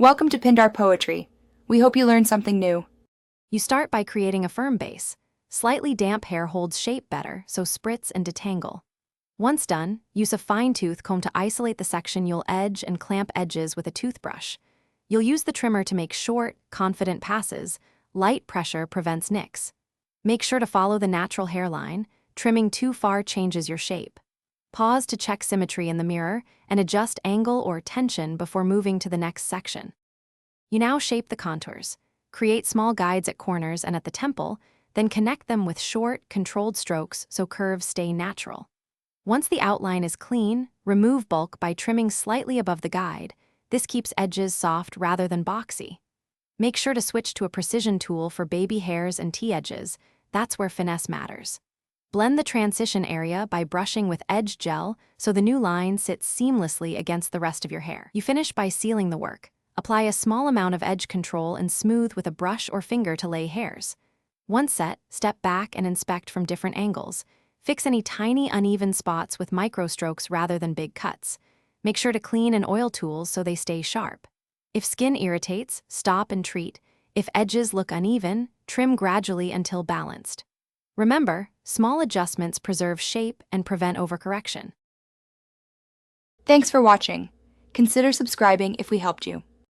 Welcome to Pindar Poetry. We hope you learned something new. You start by creating a firm base. Slightly damp hair holds shape better, so spritz and detangle. Once done, use a fine-tooth comb to isolate the section you'll edge and clamp edges with a toothbrush. You'll use the trimmer to make short, confident passes. Light pressure prevents nicks. Make sure to follow the natural hairline. Trimming too far changes your shape. Pause to check symmetry in the mirror and adjust angle or tension before moving to the next section. You now shape the contours. Create small guides at corners and at the temple, then connect them with short, controlled strokes so curves stay natural. Once the outline is clean, remove bulk by trimming slightly above the guide. This keeps edges soft rather than boxy. Make sure to switch to a precision tool for baby hairs and T-edges. That's where finesse matters. Blend the transition area by brushing with edge gel so the new line sits seamlessly against the rest of your hair. You finish by sealing the work. Apply a small amount of edge control and smooth with a brush or finger to lay hairs. Once set, step back and inspect from different angles. Fix any tiny uneven spots with microstrokes rather than big cuts. Make sure to clean and oil tools so they stay sharp. If skin irritates, stop and treat. If edges look uneven, trim gradually until balanced. Remember, small adjustments preserve shape and prevent overcorrection. Thanks for watching. Consider subscribing if we helped you.